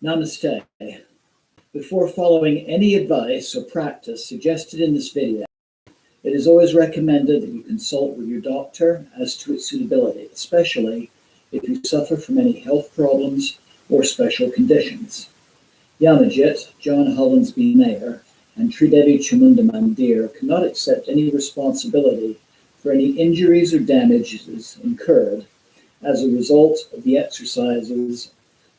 Namaste. Before following any advice or practice suggested in this video, it is always recommended that you consult with your doctor as to its suitability, especially if you suffer from any health problems or special conditions. Yamajit, John Hollinsby Mayer, and Tridevi Chamunda Mandir cannot accept any responsibility for any injuries or damages incurred as a result of the exercises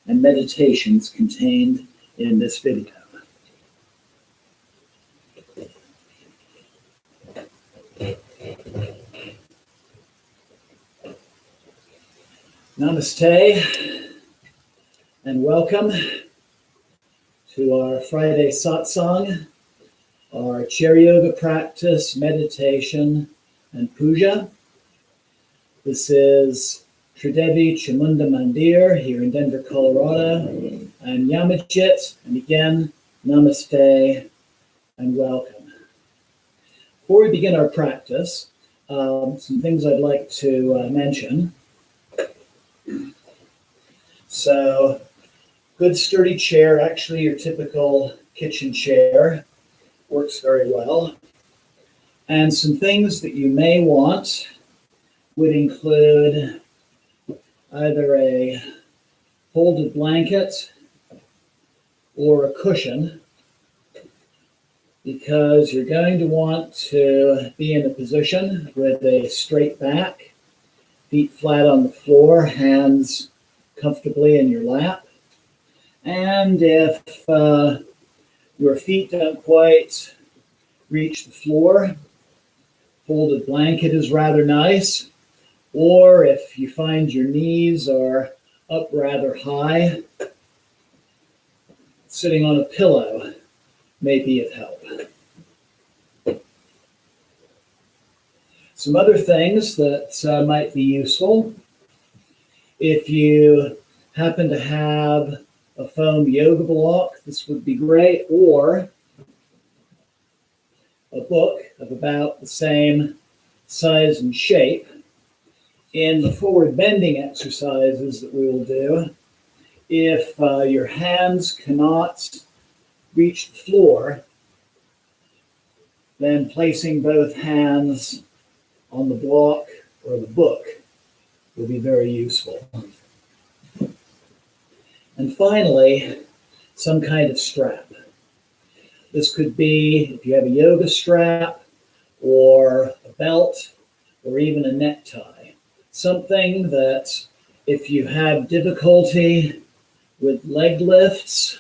and meditations contained in this video. Namaste and welcome to our Friday Satsang, our chair yoga practice, meditation, and puja. This is Tridevi Chamunda Mandir here in Denver, Colorado. I'm Yamajit, and again, namaste and welcome. Before we begin our practice, some things I'd like to mention. So, good sturdy chair, actually your typical kitchen chair, works very well. And some things that you may want would include either a folded blanket or a cushion, because you're going to want to be in a position with a straight back, feet flat on the floor, hands comfortably in your lap. And if your feet don't quite reach the floor, folded blanket is rather nice. Or if you find your knees are up rather high, sitting on a pillow may be of help. Some other things that might be useful. If you happen to have a foam yoga block, this would be great, or a book of about the same size and shape. In the forward bending exercises that we will do, if your hands cannot reach the floor, then placing both hands on the block or the book will be very useful. And finally, some kind of strap. This could be if you have a yoga strap or a belt or even a necktie. Something that if you have difficulty with leg lifts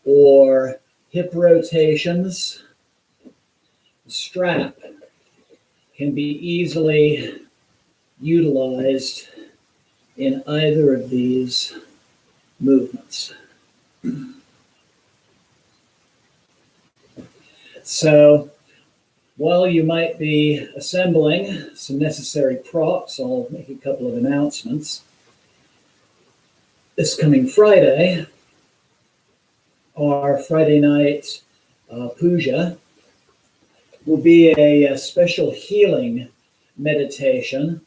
or hip rotations, the strap can be easily utilized in either of these movements. So, while you might be assembling some necessary props, I'll make a couple of announcements. This coming Friday, our Friday night Puja, will be a special healing meditation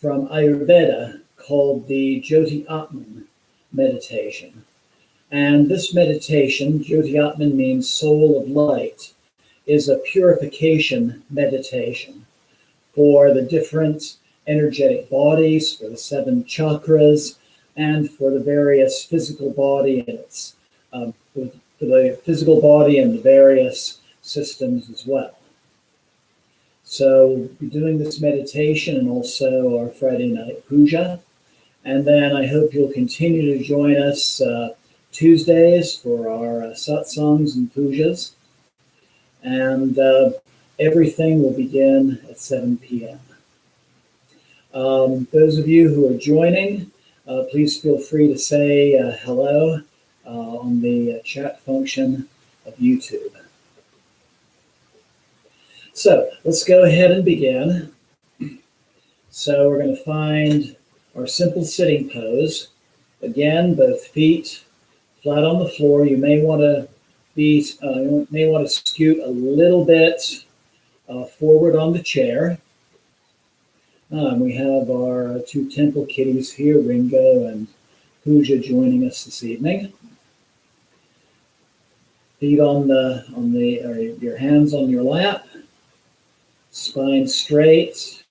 from Ayurveda called the Jyoti Atman meditation. And this meditation, Jyoti Atman means soul of light, is a purification meditation for the different energetic bodies, for the 7 chakras, and for the various physical body and its for the physical body and the various systems as well. So we'll be doing this meditation and also our Friday night puja. And then I hope you'll continue to join us Tuesdays for our satsangs and pujas. And everything will begin at 7 p.m. Those of you who are joining, please feel free to say hello on the chat function of YouTube. So let's go ahead and begin. So we're going to find our simple sitting pose. Again, both feet flat on the floor. You may want to scoot a little bit forward on the chair. We have our 2 temple kitties here, Ringo and Puja, joining us this evening. Feet or your hands on your lap, spine straight.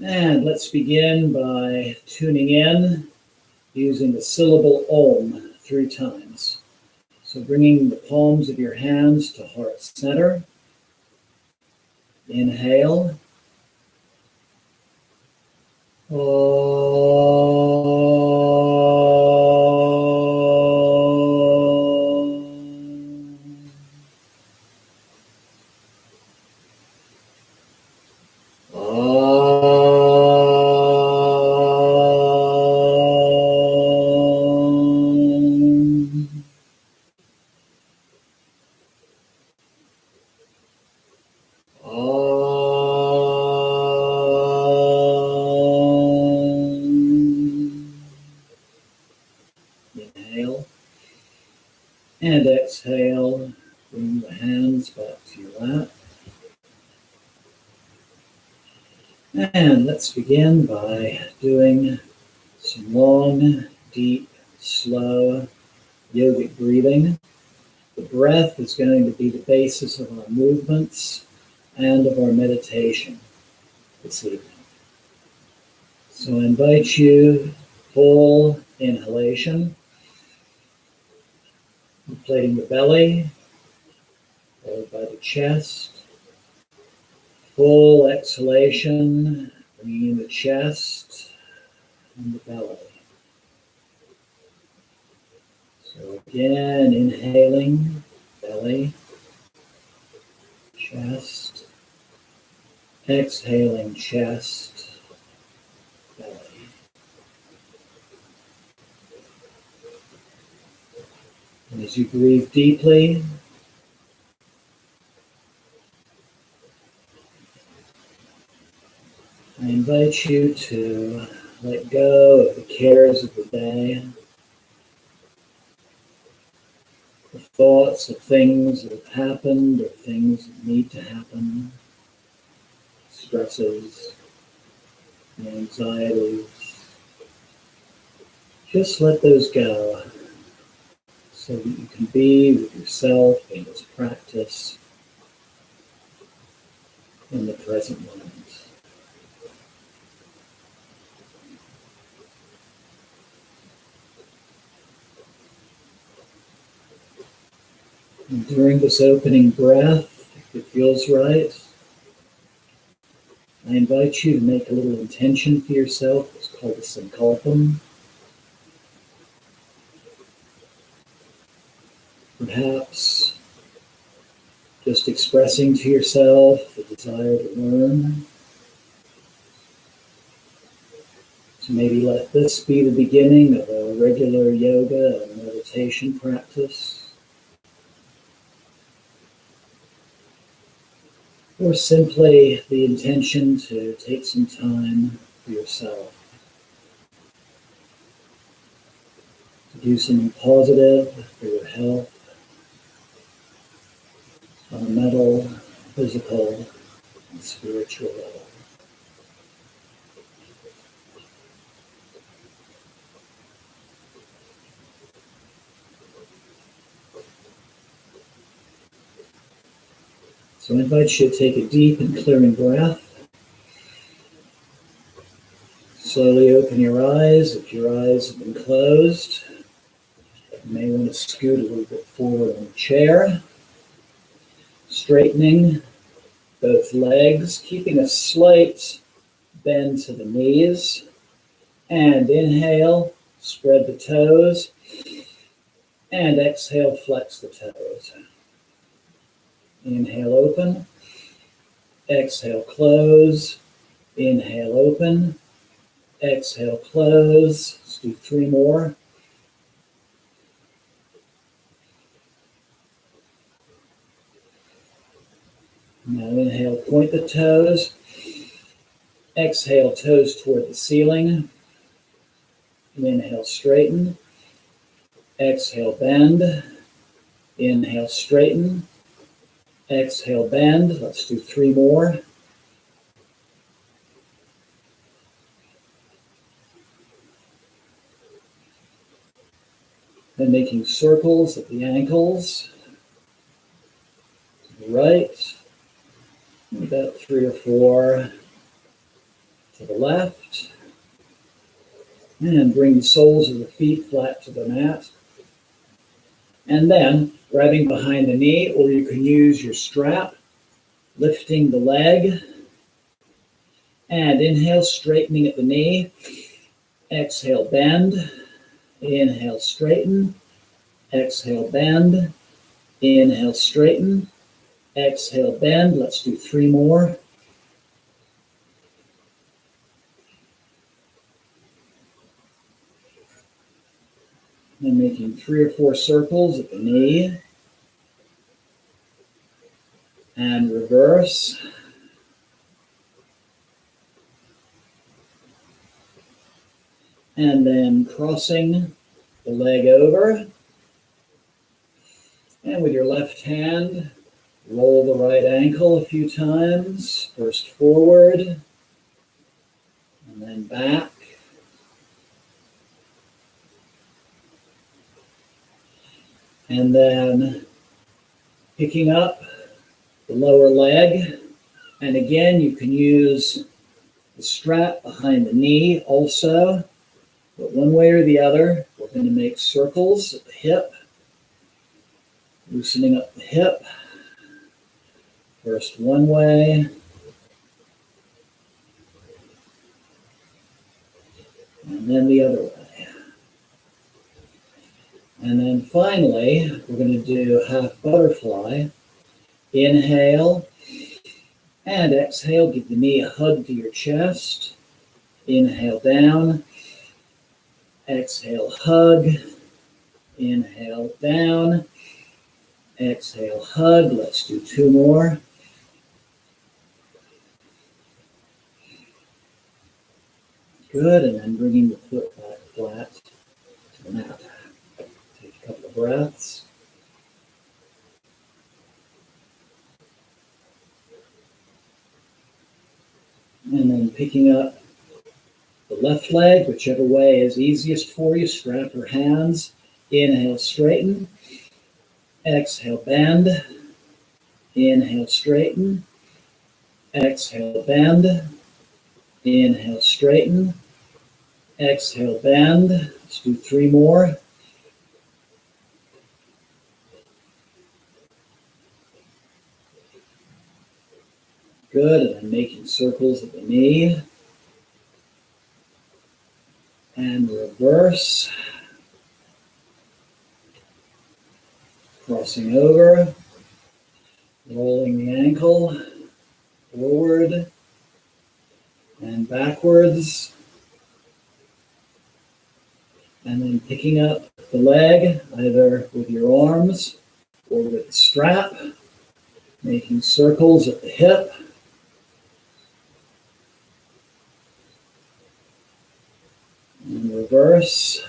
And let's begin by tuning in using the syllable Om 3 times. So bringing the palms of your hands to heart center. Inhale. Inhale and exhale. Bring the hands back to your lap. And let's begin by doing some long, deep, slow yogic breathing. The breath is going to be the basis of our movements and of our meditation this evening. So I invite you, full inhalation, inflating the belly, followed by the chest. Full exhalation, bringing in the chest and the belly. So again, inhaling, belly, chest, exhaling, chest, belly. And as you breathe deeply, I invite you to let go of the cares of the day, the thoughts of things that have happened or things that need to happen, stresses, anxieties. Just let those go so that you can be with yourself in this practice in the present moment. And during this opening breath, if it feels right, I invite you to make a little intention for yourself. It's called a sankalpam. Perhaps just expressing to yourself the desire to learn. So maybe let this be the beginning of a regular yoga and meditation practice. Or simply the intention to take some time for yourself. To do something positive for your health on a mental, physical, and spiritual level. So I invite you to take a deep and clearing breath. Slowly open your eyes. If your eyes have been closed, you may want to scoot a little bit forward on the chair. Straightening both legs, keeping a slight bend to the knees. And inhale, spread the toes. And exhale, flex the toes. Inhale, open. Exhale, close. Inhale, open. Exhale, close. Let's do 3 more. Now inhale, point the toes. Exhale, toes toward the ceiling. Inhale, straighten. Exhale, bend. Inhale, straighten. Exhale, bend. Let's do 3 more. Then making circles at the ankles. To the right. About 3 or 4 to the left. And bring the soles of the feet flat to the mat. And then grabbing behind the knee, or you can use your strap, lifting the leg. And inhale, straightening at the knee. Exhale, bend. Inhale, straighten. Exhale, bend. Inhale, straighten. Exhale, bend. Let's do 3 more. And making 3 or 4 circles at the knee. And reverse. And then crossing the leg over. And with your left hand, roll the right ankle a few times. First forward, and then back. And then picking up the lower leg. And again, you can use the strap behind the knee also. But one way or the other, we're going to make circles at the hip. Loosening up the hip. First one way. And then the other way. And then finally, we're going to do half butterfly. Inhale and exhale. Give the knee a hug to your chest. Inhale down. Exhale, hug. Inhale down. Exhale, hug. Let's do 2 more. Good, and then bringing the foot back flat to the mat. Take a couple of breaths. And then picking up the left leg, whichever way is easiest for you. Strap your hands. Inhale, straighten. Exhale, bend. Inhale, straighten. Exhale, bend. Inhale, straighten. Exhale, bend. Let's do 3 more. Good, and then making circles at the knee. And reverse. Crossing over. Rolling the ankle forward and backwards. And then picking up the leg, either with your arms or with the strap. Making circles at the hip. And reverse.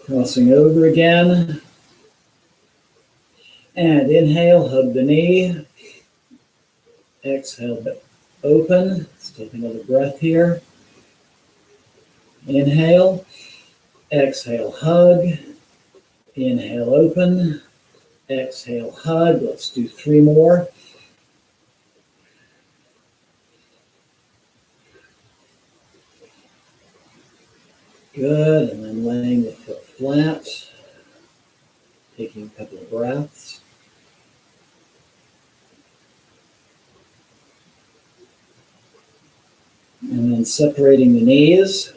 Crossing over again. And inhale, hug the knee. Exhale, open. Let's take another breath here. Inhale. Exhale, hug. Inhale, open. Exhale, hug. Let's do 3 more. Good, and then laying the foot flat, taking a couple of breaths. And then separating the knees.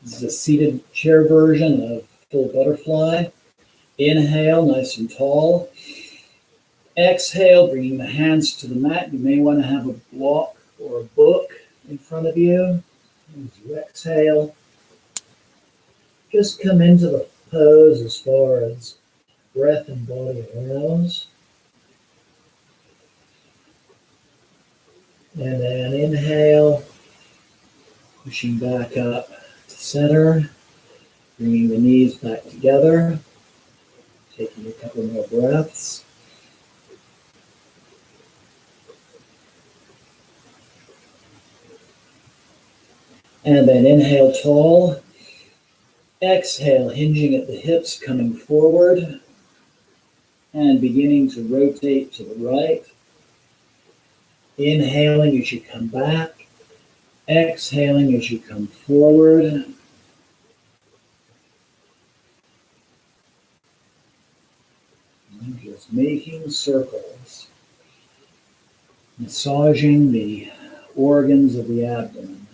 This is a seated chair version of full butterfly. Inhale, nice and tall. Exhale, bringing the hands to the mat. You may want to have a block or a book in front of you. As you exhale, just come into the pose as far as breath and body allows. And then inhale, pushing back up to center, bringing the knees back together, taking a couple more breaths. And then inhale tall. Exhale, hinging at the hips, coming forward and beginning to rotate to the right. Inhaling as you come back. Exhaling as you come forward. And just making circles. Massaging the organs of the abdomen.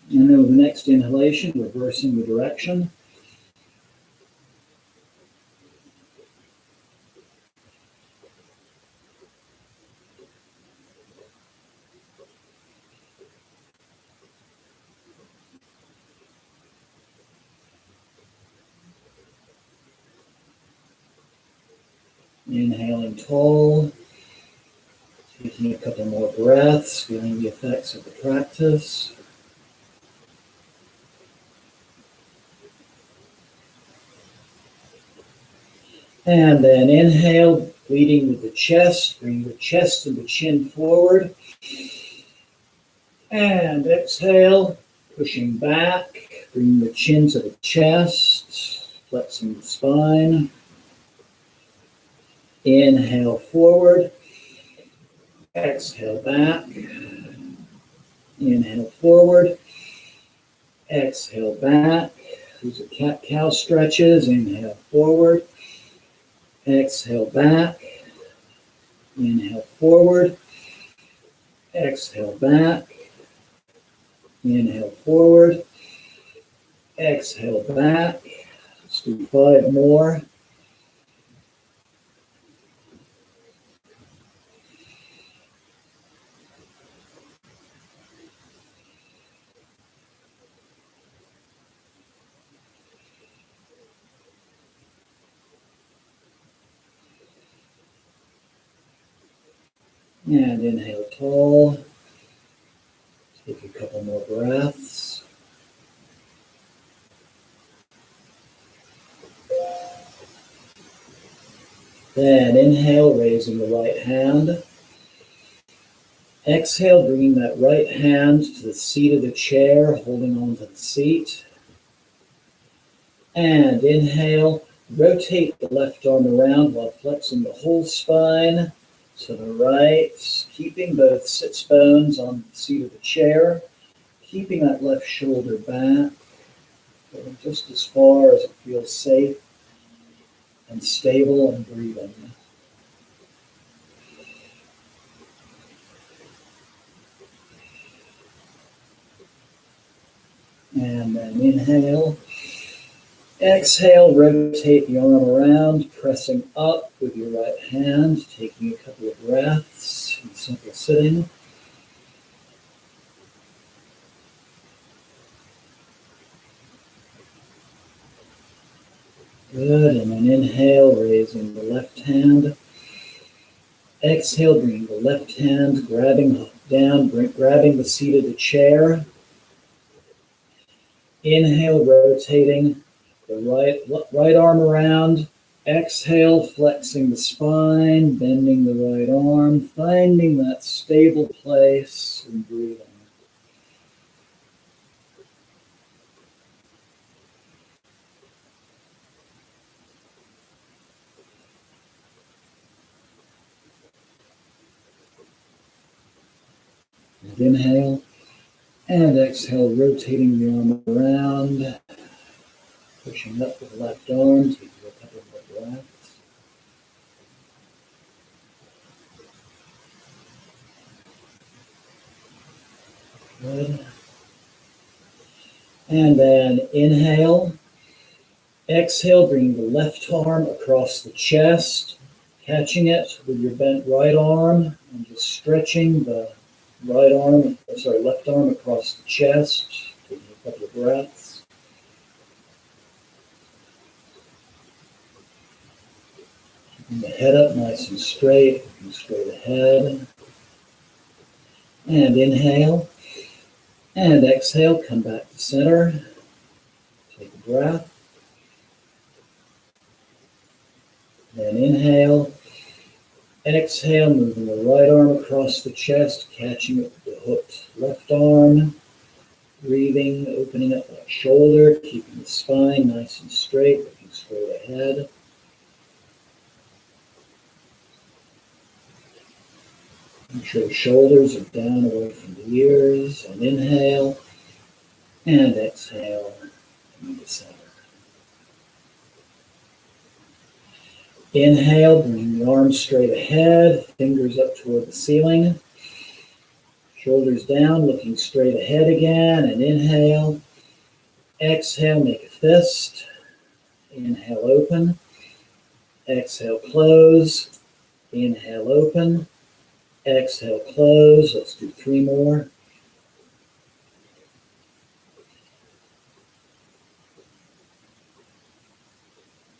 And then with the next inhalation, reversing the direction. Inhaling tall, taking a couple more breaths, feeling the effects of the practice. And then inhale, leading with the chest, bring the chest and the chin forward. And exhale, pushing back, bring the chin to the chest, flexing the spine. Inhale forward, exhale back, inhale forward, exhale back. These are cat-cow stretches. Inhale forward, exhale back, inhale forward, exhale back, inhale forward, exhale back. Let's do 5 more. And inhale tall. Take a couple more breaths. Then inhale, raising the right hand. Exhale, bringing that right hand to the seat of the chair, holding on to the seat. And inhale, rotate the left arm around while flexing the whole spine to the right, keeping both sits bones on the seat of the chair, keeping that left shoulder back, going just as far as it feels safe and stable, and breathing. And then inhale. Exhale, rotate the arm around, pressing up with your right hand, taking a couple of breaths in simple sitting. Good, and then inhale, raising the left hand. Exhale, bringing the left hand, grabbing down, grabbing the seat of the chair. Inhale, rotating the right arm around. Exhale, flexing the spine, bending the right arm, finding that stable place and breathing. And inhale and exhale, rotating the arm around, pushing up with the left arm, taking a couple more breaths. Good. And then inhale. Exhale, bringing the left arm across the chest, catching it with your bent right arm, and just stretching the left arm across the chest, taking a couple of breaths. Keeping the head up nice and straight, looking straight ahead. And inhale. And exhale, come back to center. Take a breath. Then inhale. Exhale, moving the right arm across the chest, catching it with the hooked left arm. Breathing, opening up that shoulder, keeping the spine nice and straight, looking straight ahead. Make sure the shoulders are down away from the ears. And inhale. And exhale. Into center. Inhale, bring the arms straight ahead, fingers up toward the ceiling. Shoulders down, looking straight ahead again, and inhale. Exhale, make a fist. Inhale, open. Exhale, close. Inhale, open. Exhale, close. Let's do 3 more.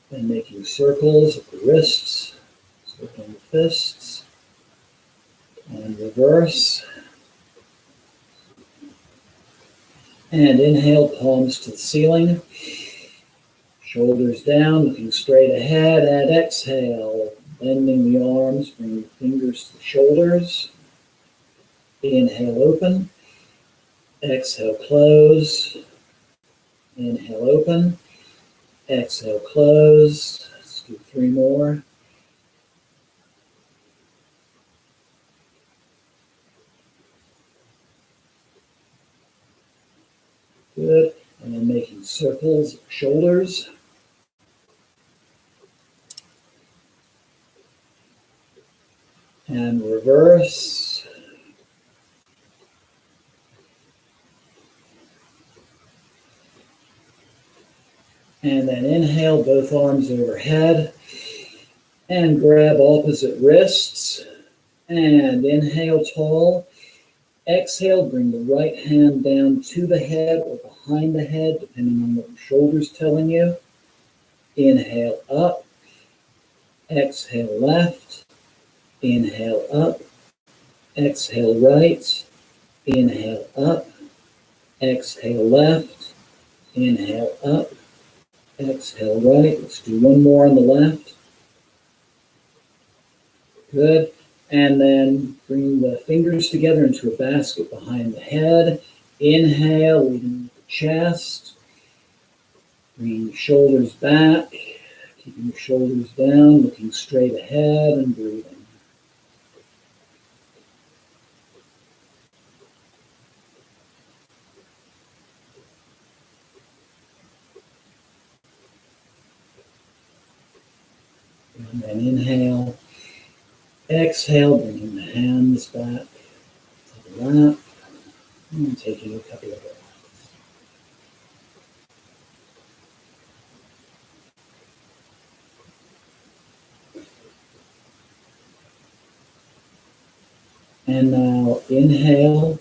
And making circles of the wrists, circling the fists, and reverse. And inhale, palms to the ceiling, shoulders down, looking straight ahead, and exhale, bending the arms, bringing the fingers to the shoulders. Inhale, open. Exhale, close. Inhale, open. Exhale, close. Let's do 3 more. Good. And then making circles of shoulders. And reverse. And then inhale, both arms overhead. And grab opposite wrists. And inhale tall. Exhale, bring the right hand down to the head or behind the head, depending on what your shoulder's telling you. Inhale up. Exhale left. Inhale up. Exhale right. Inhale up. Exhale left. Inhale up. Exhale right. Let's do 1 more on the left. Good. And then bring the fingers together into a basket behind the head. Inhale, leading with the chest. Bring the shoulders back. Keeping the shoulders down, looking straight ahead and breathing. And then inhale. Exhale, bringing the hands back to the lap. And taking a couple of breaths. And now inhale,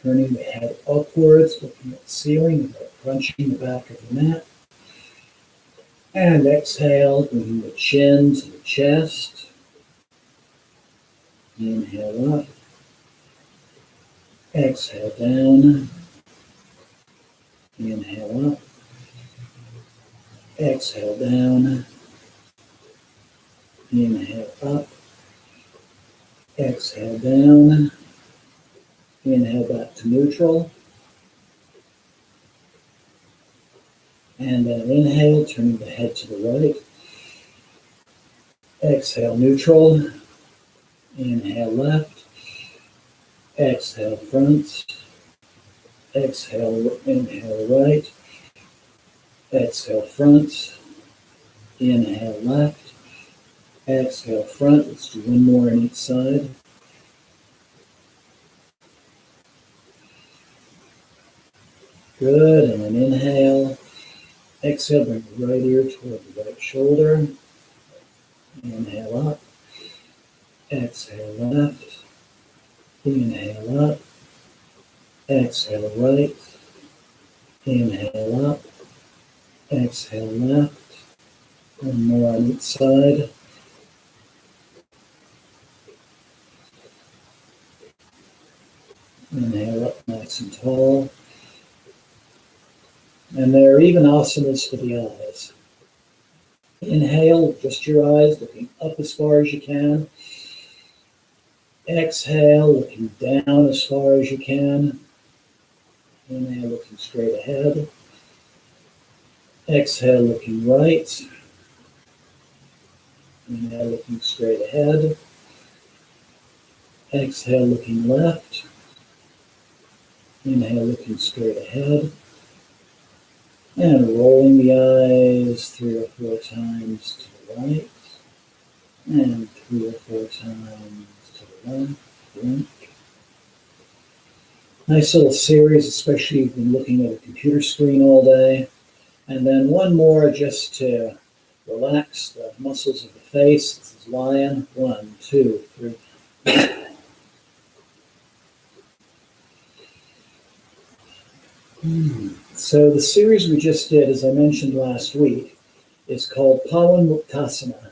turning the head upwards, looking at the ceiling without crunching the back of the mat. And exhale, bringing the chin to the chest. Inhale up. Exhale down. Inhale up. Exhale down. Inhale up. Exhale down. Inhale back to neutral. And then inhale, turning the head to the right. Exhale, neutral. Inhale, left. Exhale, front. Exhale, inhale, right. Exhale, front. Inhale, left. Exhale, front. Let's do 1 more on each side. Good. And then inhale. Exhale, bring the right ear toward the right shoulder. Inhale up. Exhale left. Inhale up. Exhale right. Inhale up. Exhale left. 1 more on each side. Inhale up nice and tall. And there are even asanas for the eyes. Inhale, just your eyes, looking up as far as you can. Exhale, looking down as far as you can. Inhale, looking straight ahead. Exhale, looking right. Inhale, looking straight ahead. Exhale, looking left. Inhale, looking straight ahead. And rolling the eyes 3 or 4 times to the right. And 3 or 4 times to the left. Blink. Nice little series, especially if you've been looking at a computer screen all day. And then one more just to relax the muscles of the face. This is lion. 1, 2, 3. So the series we just did, as I mentioned last week, is called Pawan Muktasana.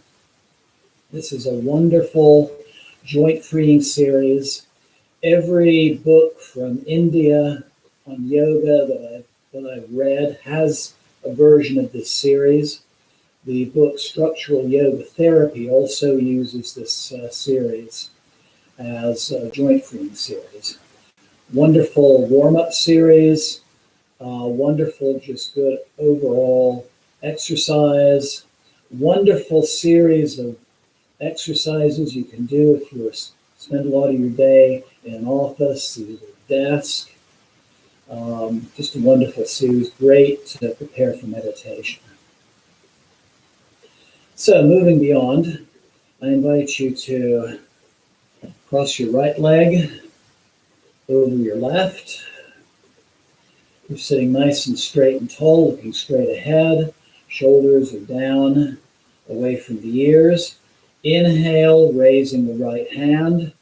This is a wonderful joint freeing series. Every book from India on yoga that I've read has a version of this series. The book Structural Yoga Therapy also uses this series as a joint freeing series. Wonderful warm-up series. Wonderful, just good overall exercise. Wonderful series of exercises you can do if you spend a lot of your day in an office, either a desk. Just a wonderful series, great to prepare for meditation. So moving beyond, I invite you to cross your right leg over your left. You're sitting nice and straight and tall, looking straight ahead. Shoulders are down, away from the ears. Inhale, raising the right hand.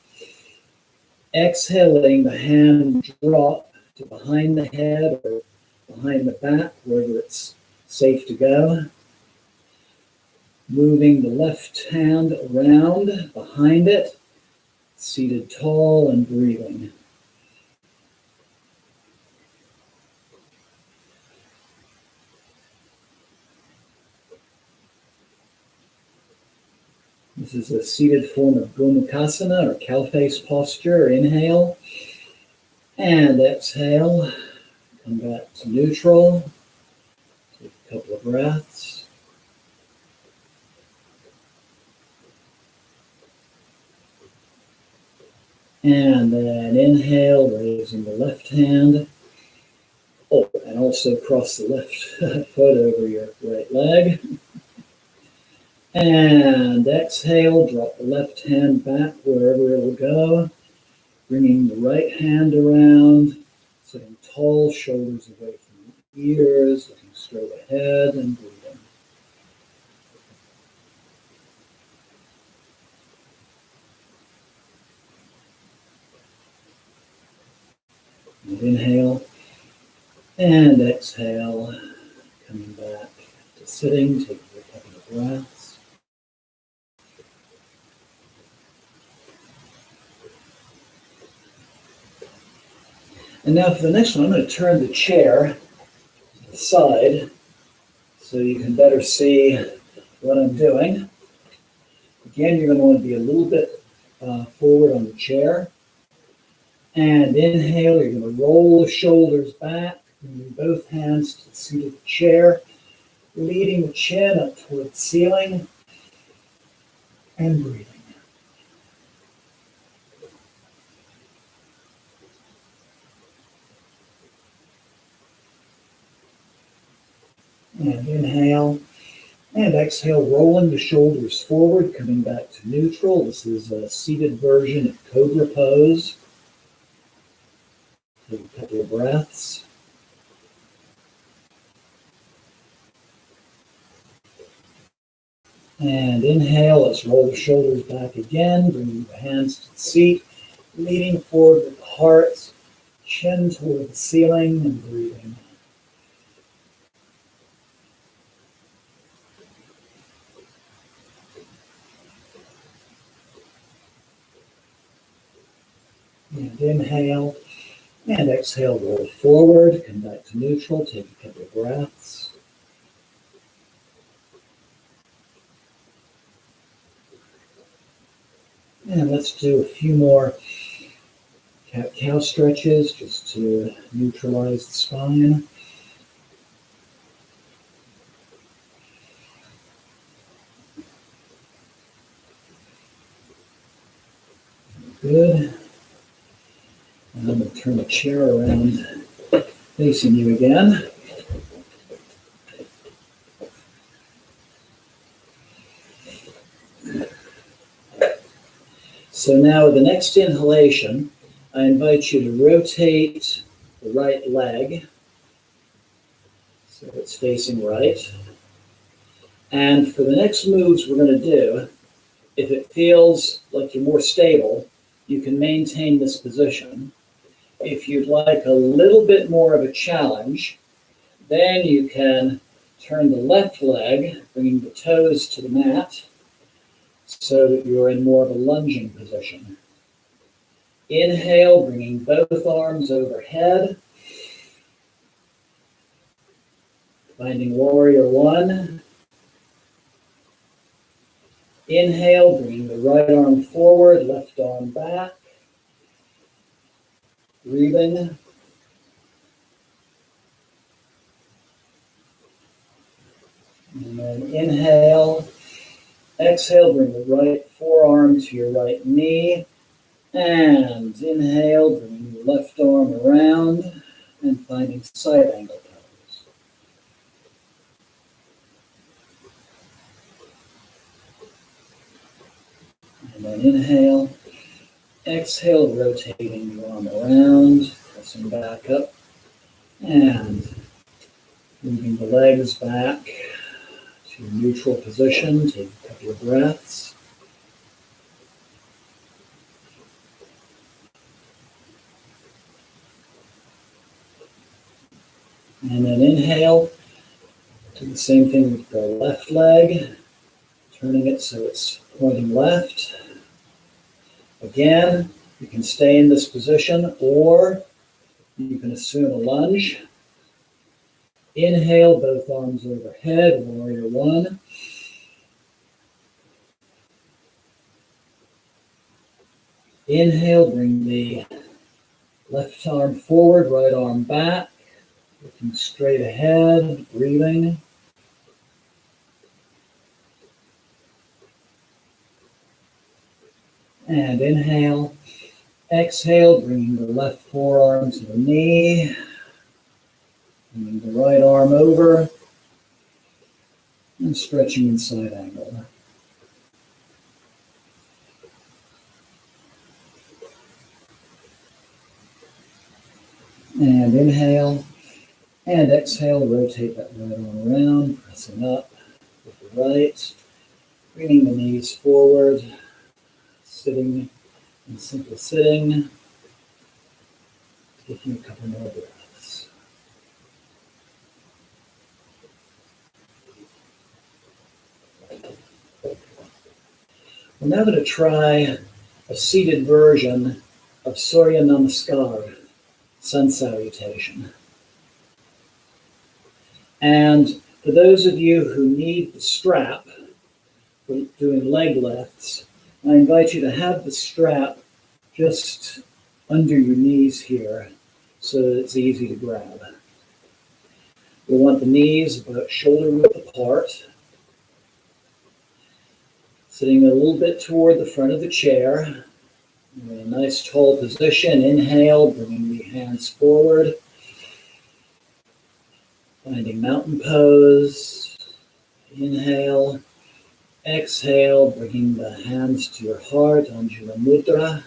Exhaling, the hand drop to behind the head or behind the back, wherever it's safe to go. Moving the left hand around behind it, seated tall and breathing. This is a seated form of Gomukhasana or cow face posture. Inhale and exhale. Come back to neutral. Take a couple of breaths. And then inhale, raising the left hand. Oh, and also cross the left foot over your right leg. And exhale, drop the left hand back wherever it will go. Bringing the right hand around, sitting tall, shoulders away from the ears, looking straight ahead and breathing. And inhale and exhale, coming back to sitting, taking a couple of breaths. And now for the next one, I'm going to turn the chair to the side so you can better see what I'm doing. Again, you're going to want to be a little bit forward on the chair. And inhale, you're going to roll the shoulders back, bringing both hands to the seat of the chair, leading the chin up toward the ceiling, and breathing. And inhale and exhale, rolling the shoulders forward, coming back to neutral. This is a seated version of Cobra Pose. Take a couple of breaths. And inhale, let's roll the shoulders back again, bringing the hands to the seat, leaning forward with the heart, chin toward the ceiling, and breathing. And inhale, and exhale, roll forward, come back to neutral, take a couple of breaths. And let's do a few more cat-cow stretches just to neutralize the spine. Good. And I'm going to turn the chair around facing you again. So now with the next inhalation, I invite you to rotate the right leg so it's facing right. And for the next moves we're going to do, if it feels like you're more stable, you can maintain this position. If you'd like a little bit more of a challenge, then you can turn the left leg, bringing the toes to the mat, so that you're in more of a lunging position. Inhale, bringing both arms overhead, finding warrior one. Inhale, bringing the right arm forward, left arm back. Breathing. And then inhale. Exhale, bring the right forearm to your right knee. And inhale, bring your left arm around and finding side angle pose. And then inhale. Exhale, rotating the arm around, pressing back up, and moving the legs back to neutral position. Take a couple of breaths. And then inhale. Do the same thing with the left leg, turning it so it's pointing left. Again, you can stay in this position or you can assume a lunge. Inhale, both arms overhead, warrior one. Inhale, bring the left arm forward, right arm back, looking straight ahead, breathing. And inhale. Exhale, bringing the left forearm to the knee, bringing the right arm over, and stretching in side angle. And inhale, and exhale, rotate that right arm around, pressing up with the right, bringing the knees forward, sitting in simple sitting, taking a couple more breaths. We're now going to try a seated version of Surya Namaskar, sun salutation. And for those of you who need the strap for doing leg lifts, I invite you to have the strap just under your knees here so that it's easy to grab. We want the knees about shoulder width apart, sitting a little bit toward the front of the chair. In a nice tall position. Inhale, bringing the hands forward, finding mountain pose. Inhale. Exhale, bringing the hands to your heart, Anjula Mudra.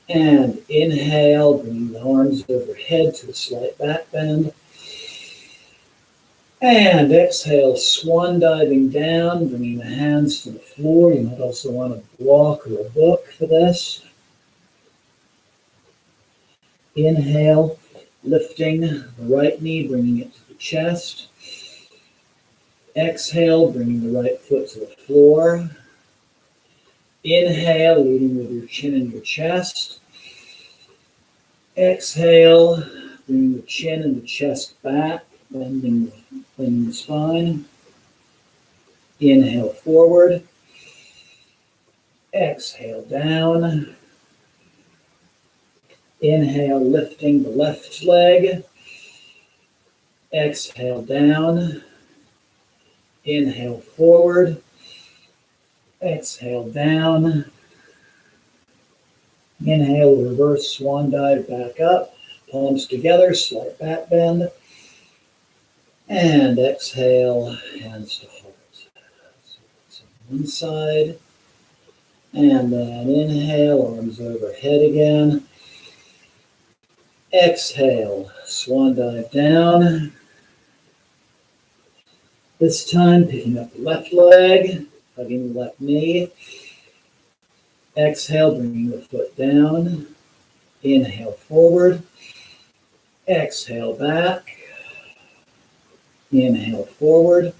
And inhale, bringing the arms overhead to a slight back bend. And exhale, swan diving down, bringing the hands to the floor. You might also want a block or a book for this. Inhale, lifting the right knee, bringing it to the chest. Exhale, bringing the right foot to the floor. Inhale, leading with your chin and your chest. Exhale, bringing the chin and the chest back, bending the spine. Inhale forward. Exhale down. Inhale, lifting the left leg. Exhale down. Inhale forward. Exhale down. Inhale, reverse swan dive back up. Palms together, slight back bend. And exhale, hands to heart. So one side. And then inhale, arms overhead again. Exhale, swan dive down. This time, picking up the left leg, hugging the left knee. Exhale, bringing the foot down. Inhale forward. Exhale back. Inhale forward.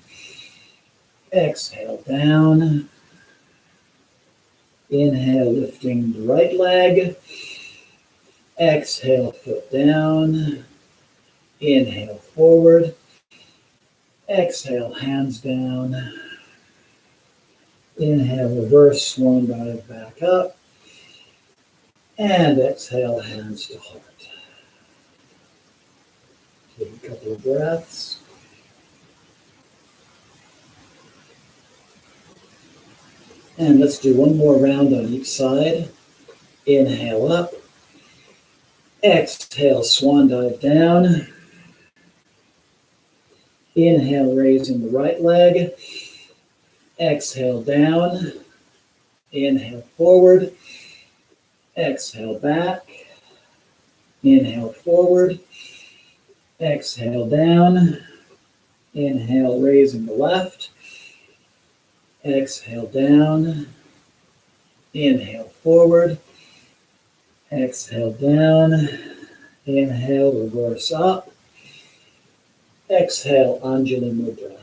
Exhale down. Inhale, lifting the right leg. Exhale, foot down. Inhale forward. Exhale, hands down. Inhale, reverse swan dive back up. And exhale, hands to heart. Take a couple of breaths. And let's do one more round on each side. Inhale up. Exhale, swan dive down. Inhale, raising the right leg. Exhale down. Inhale forward. Exhale back. Inhale forward. Exhale down. Inhale, raising the left. Exhale down. Inhale forward. Exhale down. Inhale, reverse up. Exhale, Anjali Mudra.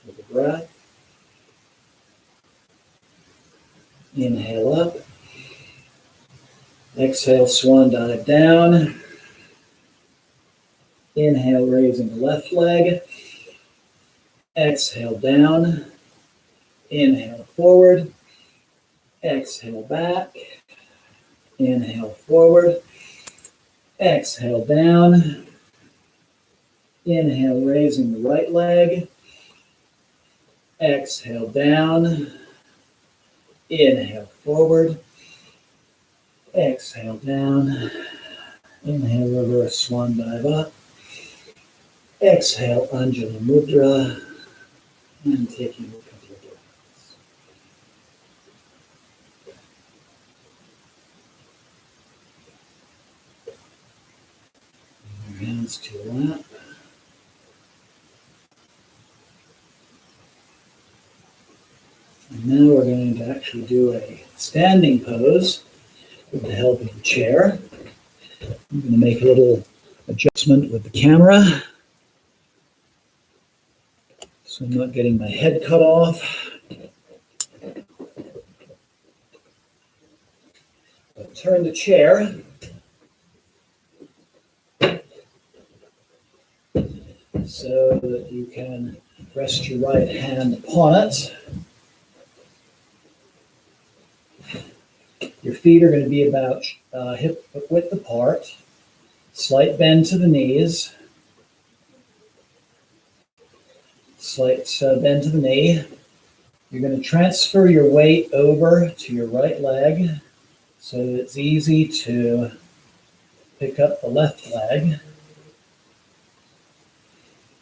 Take a breath. Inhale up. Exhale, swan dive down. Inhale, raising the left leg. Exhale down. Inhale forward. Exhale back. Inhale forward. Exhale down. Inhale, raising the right leg. Exhale down. Inhale forward. Exhale down. Inhale, reverse swan dive up. Exhale, Anjali Mudra. And taking a couple of breaths. Your hands to your lap. And now we're going to actually do a standing pose with the help of the chair. I'm going to make a little adjustment with the camera so I'm not getting my head cut off. I'll turn the chair so that you can rest your right hand upon it. Your feet are going to be about hip width apart, slight bend to the knees, slight bend to the knee. You're going to transfer your weight over to your right leg so that it's easy to pick up the left leg.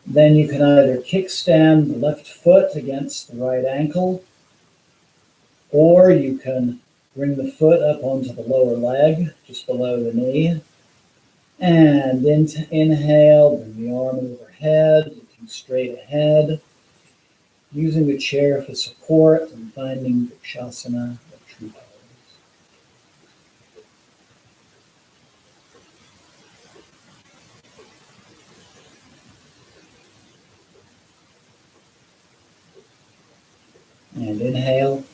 Then you can either kickstand the left foot against the right ankle, or you can bring the foot up onto the lower leg, just below the knee. And then to inhale, bring the arm overhead, looking straight ahead, using the chair for support and finding Vrikshasana, the tree pose. And inhale,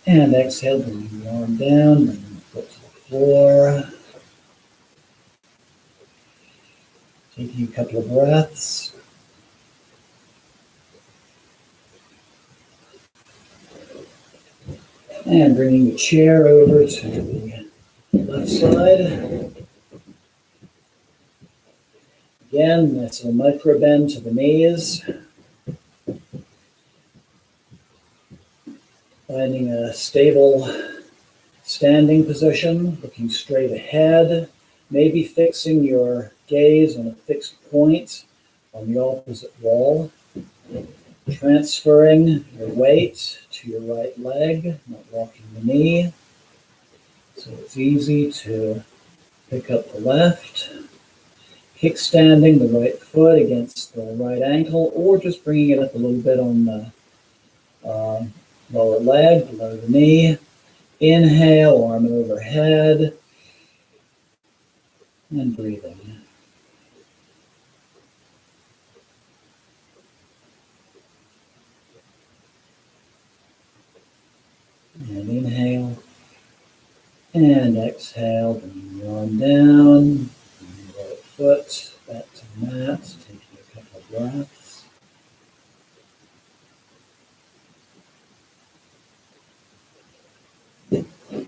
and exhale, bring the arm down, bring the foot to the floor. Taking a couple of breaths. And bringing the chair over to the left side. Again, nice little micro bend to the knees. Finding a stable standing position, looking straight ahead, maybe fixing your gaze on a fixed point on the opposite wall. Transferring your weight to your right leg, not walking the knee. So it's easy to pick up the left. Kickstanding the right foot against the right ankle, or just bringing it up a little bit on the lower leg, below the knee. Inhale, arm overhead, and breathing. And inhale, and exhale, bringing the arm down, bringing the right foot back to the mat, taking a couple of breaths.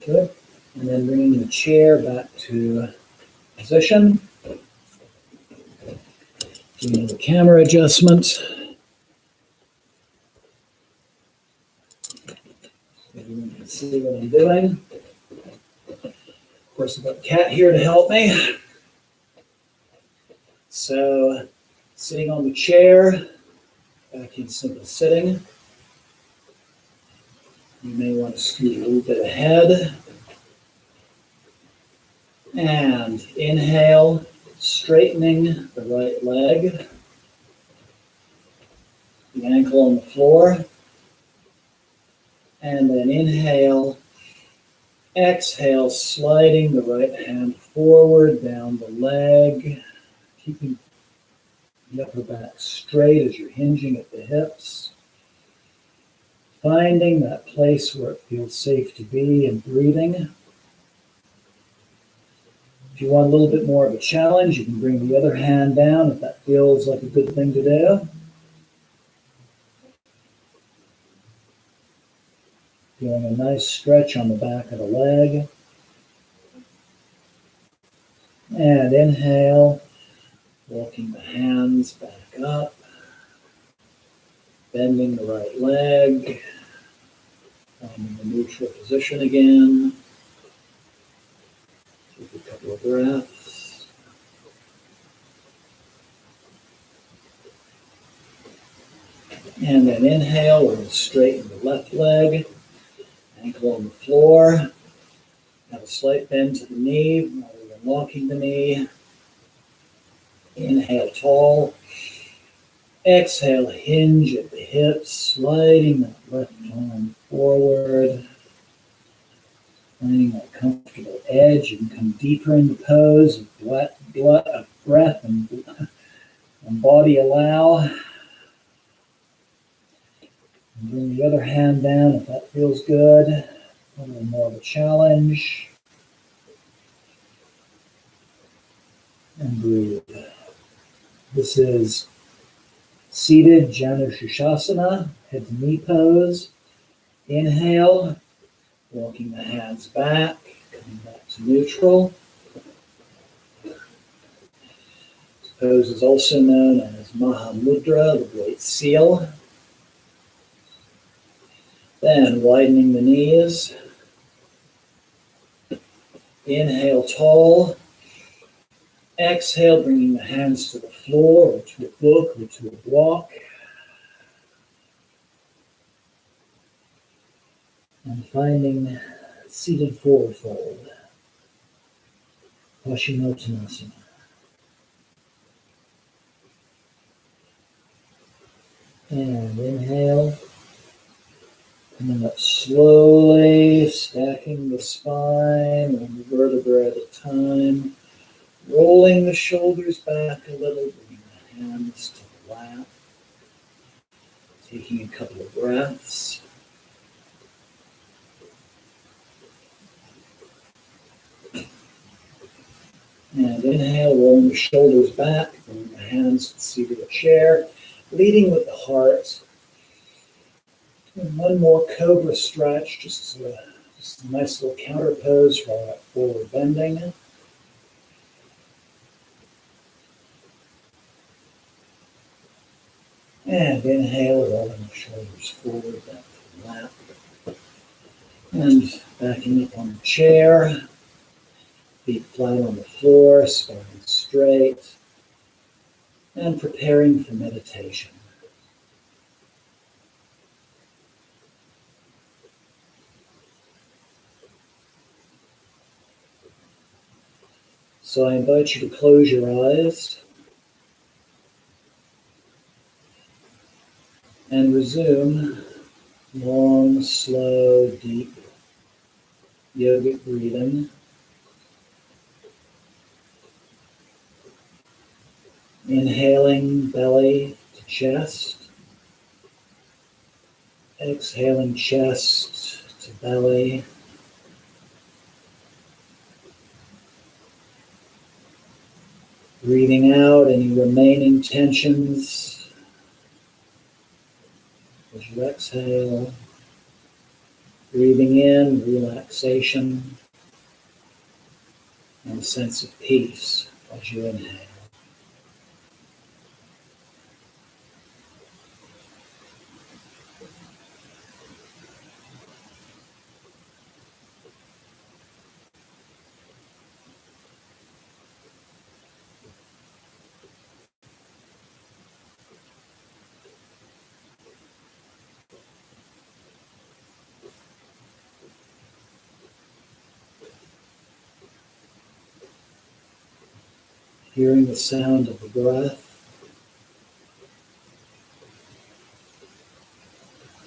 Good. And then bringing the chair back to position. Doing the camera adjustment. Everyone can see what I'm doing. Of course, I've got Kat here to help me. So, sitting on the chair, back in simple sitting. You may want to scoot a little bit ahead. And inhale, straightening the right leg. The ankle on the floor. And then inhale, exhale, sliding the right hand forward down the leg, keeping the upper back straight as you're hinging at the hips. Finding that place where it feels safe to be and breathing. If you want a little bit more of a challenge, you can bring the other hand down if that feels like a good thing to do. Feeling a nice stretch on the back of the leg. And inhale, walking the hands back up. Bending the right leg. Finding the neutral position again. Take a couple of breaths. And then inhale, we're going to straighten the left leg. Ankle on the floor. Have a slight bend to the knee rather than locking the knee. Inhale tall. Exhale, hinge at the hips, sliding that left arm forward. Finding that comfortable edge. You can come deeper in the pose of breath and body allow. And bring the other hand down if that feels good. A little more of a challenge. And breathe. This is seated Janu Shirshasana, head to knee pose. Inhale, walking the hands back, coming back to neutral. This pose is also known as Maha Mudra, the Great Seal. Then widening the knees. Inhale tall. Exhale, bringing the hands to the floor or to a book or to a block. And finding seated forward fold. Paschimottanasana. And inhale. Coming up slowly, stacking the spine, one vertebra at a time. Rolling the shoulders back a little, bringing the hands to the lap. Taking a couple of breaths. And inhale, rolling the shoulders back, bringing the hands to the seat of the chair, leading with the heart. And one more cobra stretch, just to Just a nice little counter pose for that forward bending. And inhale, rolling the shoulders forward, back to the lap. And backing up on the chair, feet flat on the floor, spine straight, and preparing for meditation. So I invite you to close your eyes and resume long, slow, deep yogic breathing. Inhaling belly to chest, exhaling chest to belly. Breathing out any remaining tensions as you exhale. Breathing in relaxation and a sense of peace as you inhale. Hearing the sound of the breath,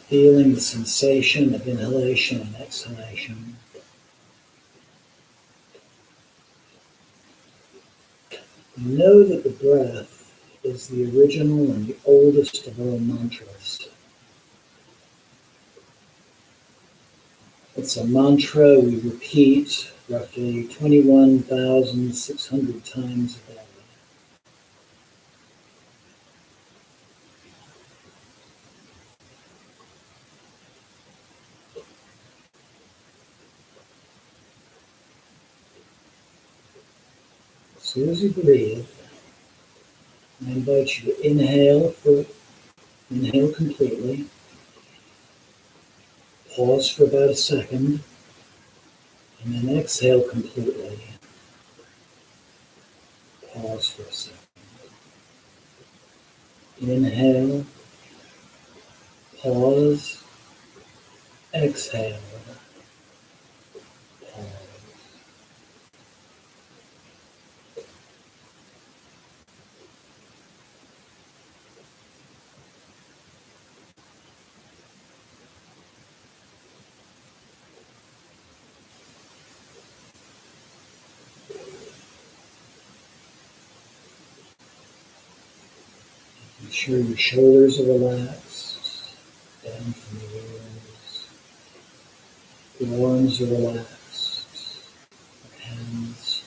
feeling the sensation of inhalation and exhalation. Know that the breath is the original and the oldest of all mantras. It's a mantra we repeat roughly 21,600 times a day. As soon as you breathe, I invite you to inhale completely. Pause for about a second, and then exhale completely. Pause for a second. Inhale, pause, exhale, pause. Make sure your shoulders are relaxed, down from the ears. Your arms are relaxed, your hands.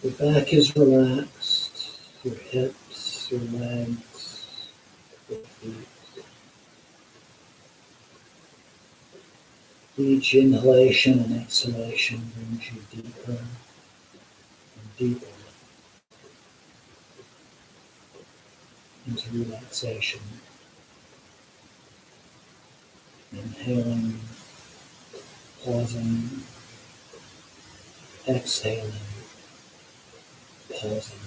Your back is relaxed, your hips, your legs, your feet. Each inhalation and exhalation brings you deeper and deeper into relaxation. Inhaling, pausing, exhaling, pausing.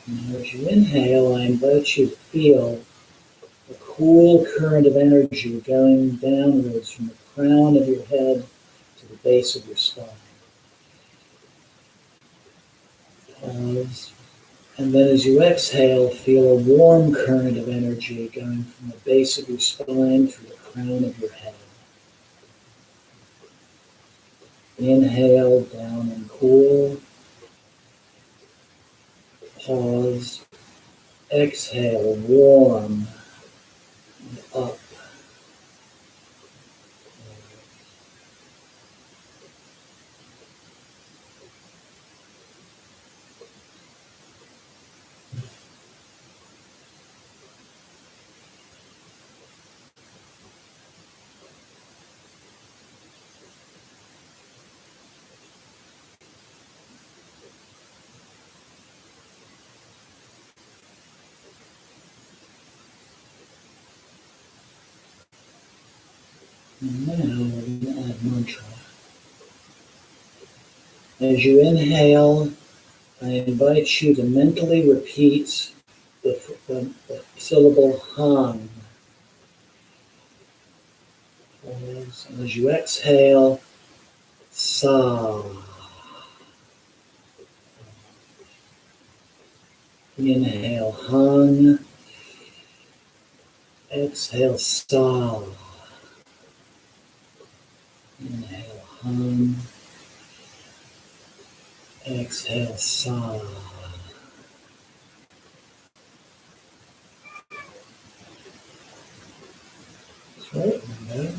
Now as you inhale, I invite you to feel a cool current of energy going downwards from the crown of your head to the base of your spine. Pause. And then as you exhale, feel a warm current of energy going from the base of your spine to the crown of your head. Inhale, down and cool. Pause. Exhale, warm and up. And now we're going to add mantra. As you inhale, I invite you to mentally repeat the syllable Han. As you exhale, Sa. Inhale, Han. Exhale, Sa. Inhale, Han. Exhale, Sa. That's right, remember.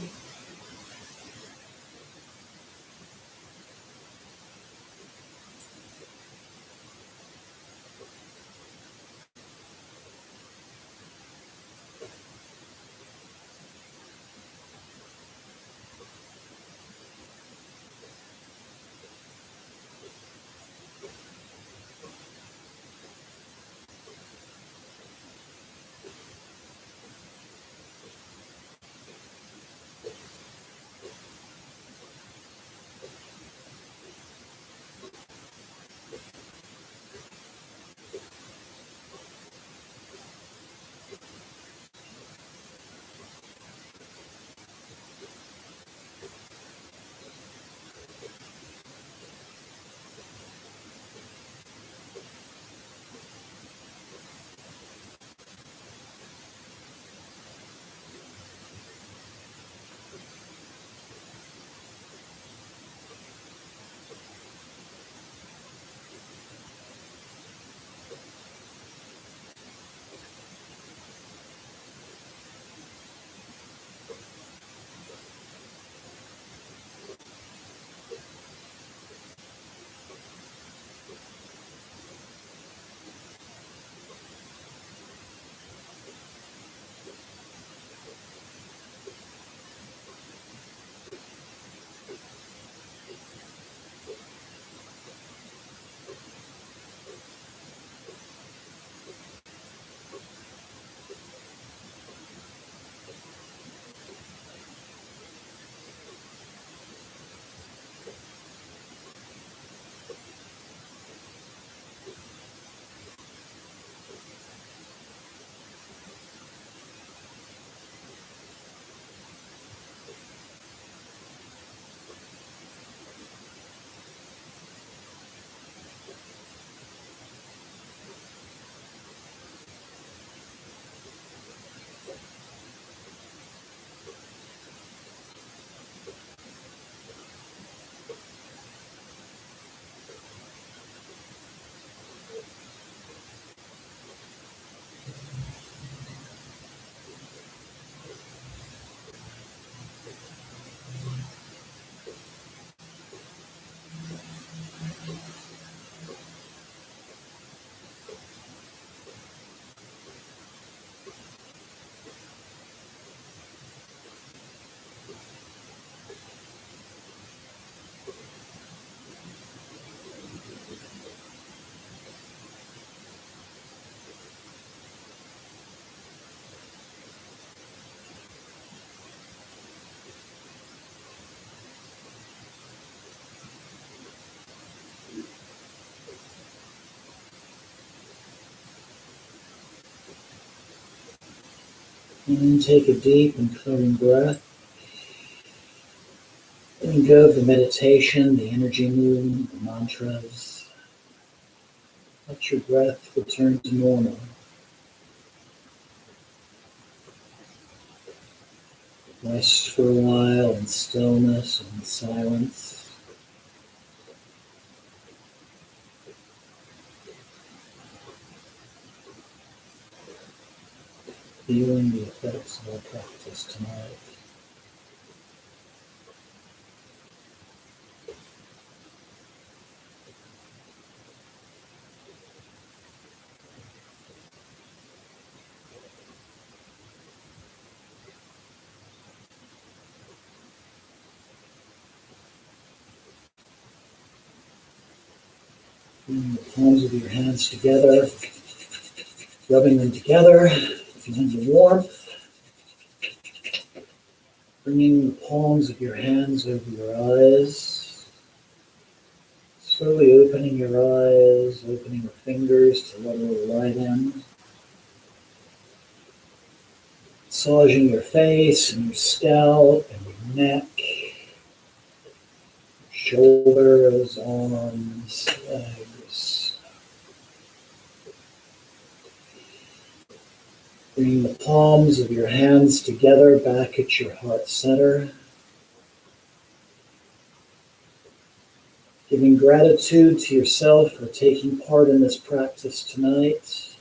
And then take a deep and clearing breath. Letting go of the meditation, the energy movement, the mantras. Let your breath return to normal. Rest for a while in stillness and silence. Feeling the effects of our practice tonight. Bring the palms of your hands together, rubbing them together, feeling the warmth. Bringing the palms of your hands over your eyes. Slowly opening your eyes, opening your fingers to let a little light in. Massaging your face and your scalp and your neck, shoulders, arms, legs. Bringing the palms of your hands together back at your heart center. Giving gratitude to yourself for taking part in this practice tonight.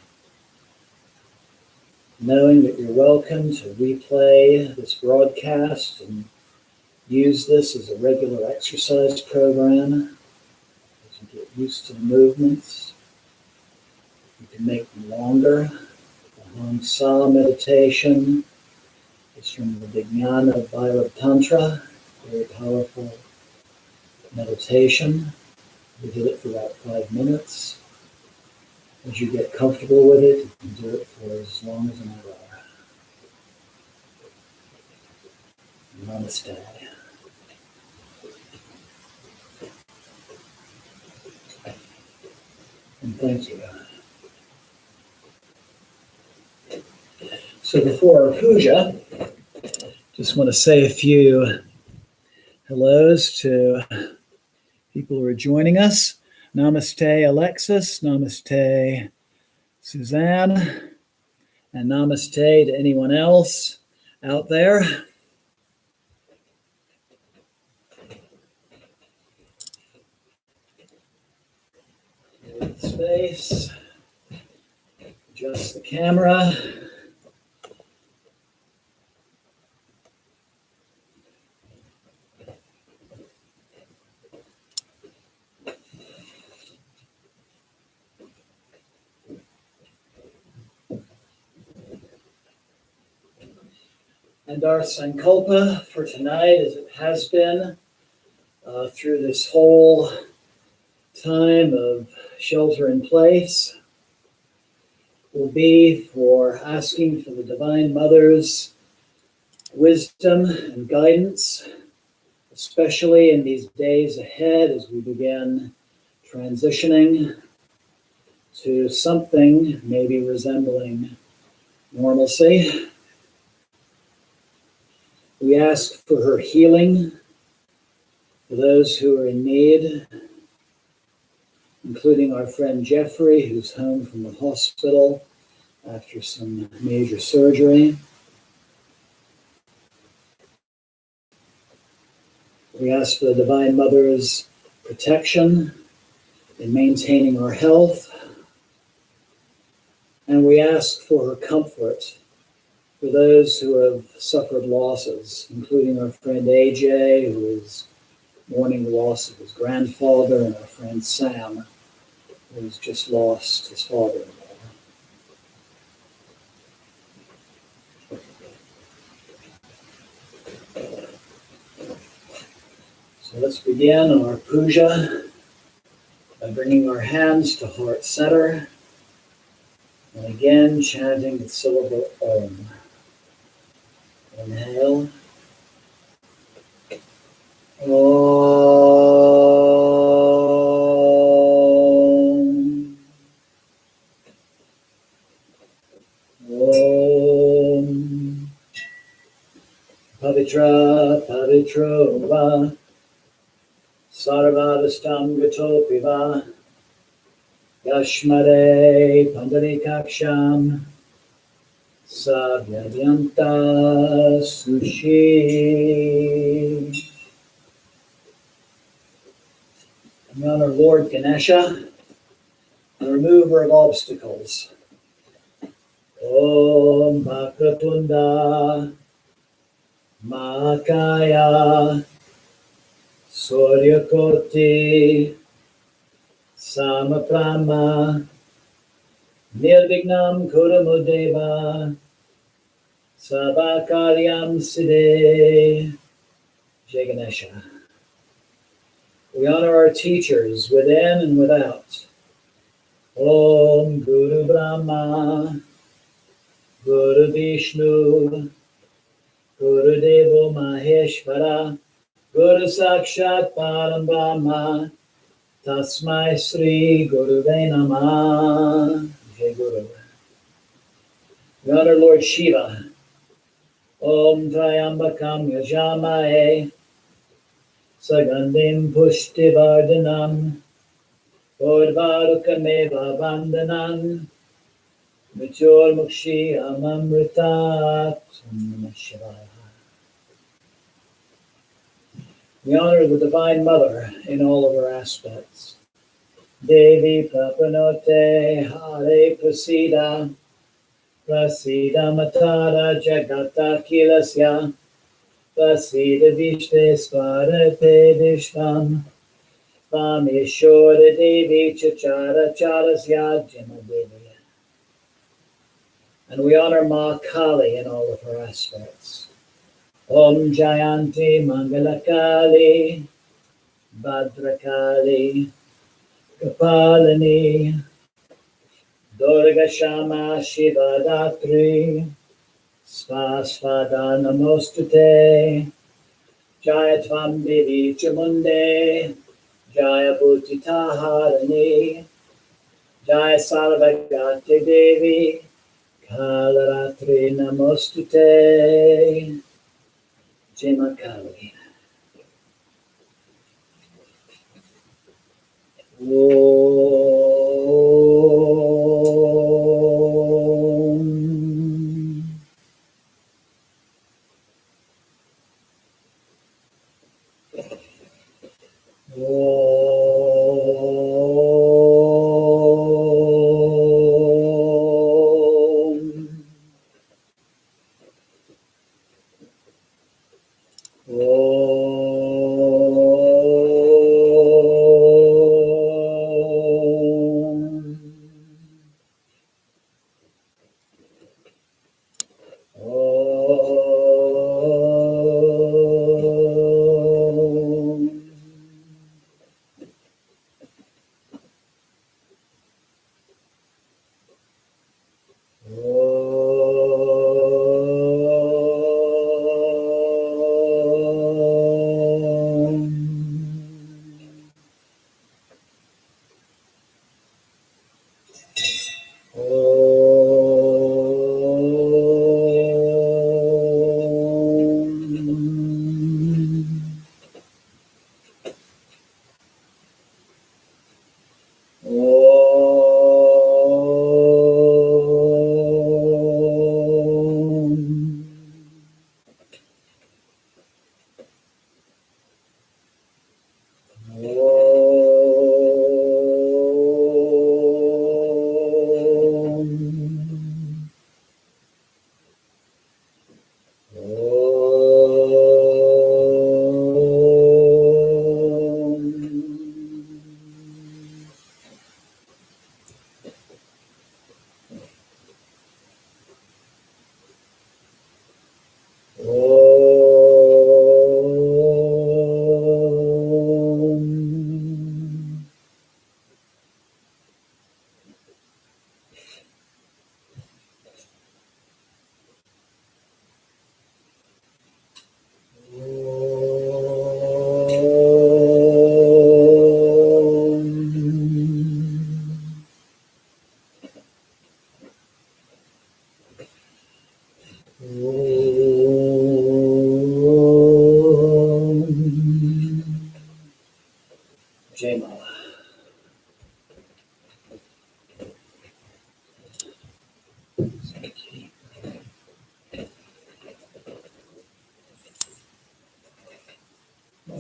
Knowing that you're welcome to replay this broadcast and use this as a regular exercise program as you get used to the movements. You can make them longer. The Hamsa meditation is from the Vijnana Bhairava Tantra, very powerful meditation. We did it for about 5 minutes. As you get comfortable with it, you can do it for as long as an hour. Namaste. And thank you. So before our puja, just want to say a few hellos to people who are joining us. Namaste, Alexis. Namaste, Suzanne. And namaste to anyone else out there. Space. Adjust the camera. And our sankalpa for tonight, as it has been through this whole time of shelter in place, will be for asking for the Divine Mother's wisdom and guidance, especially in these days ahead as we begin transitioning to something maybe resembling normalcy. We ask for her healing for those who are in need, including our friend Jeffrey, who's home from the hospital after some major surgery. We ask for the Divine Mother's protection in maintaining our health, and we ask for her comfort for those who have suffered losses, including our friend AJ, who is mourning the loss of his grandfather, and our friend Sam, who's just lost his father-in-law. So let's begin our puja by bringing our hands to heart center, and again chanting the syllable Om. Inhale. Om. Om. Pavitra, pavitro va, sarvadastam gatopi va, yashmare pandarikaksham, Savyadhyanta Sushi. We honor Lord Ganesha, the remover of obstacles. Om Bhakratunda Mahakaya Suryakoti Samaprama Nirvignam Kuramudeva Sabakaryam Siddhe. Jai Ganesha. We honor our teachers within and without. Om Guru Brahma, Guru Vishnu, Gurudevo Maheshvara, Guru Sakshat Param Brahma, Tasmai Sri Guruve Namah. Jai Guru. We honor Lord Shiva. Om Triambakam Yajamahe, Sagandim Pushtivardhanam, Urvarukameva Bandhanan, Mrityur Mukshi Amamritat. Namah Shivaya. We honor the Divine Mother in all of her aspects. Devi Prapanote Hare Prasida, Prasida Matara Jagata Kilasya, Prasida Vishnesvarate Vishvam, Vameshwara Devi Chachara Charasya Jamadevi. And we honor Ma Kali in all of her aspects. Om Jayanti Mangalakali, Bhadrakali, Kapalini, Durga Shama Shiva Datri, Svasvada Namostute, Jaya Tvam Devi Chamunde, Jaya Bhutita Harani, Jaya Sarvagati Devi, Kalaratri Namostute, Jima Kali.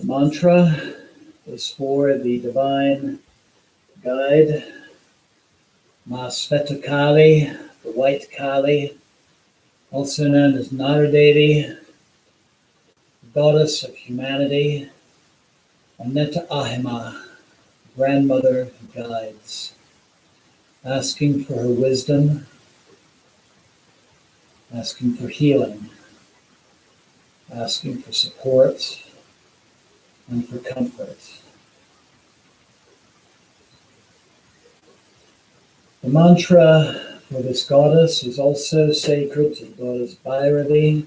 Mantra is for the divine guide, Ma Sveta Kali, the White Kali, also known as Nara Devi, goddess of humanity, and Neta Ahima, grandmother who guides, asking for her wisdom, asking for healing, asking for support, and for comfort. The mantra for this goddess is also sacred to the goddess Bhairavi,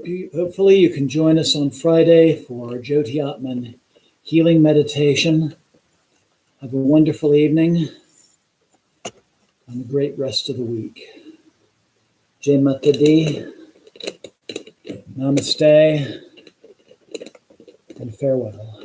Hopefully you can join us on Friday for Jyoti Atman healing meditation. Have a wonderful evening and a great rest of the week. Jai Mata Di, Namaste, and farewell.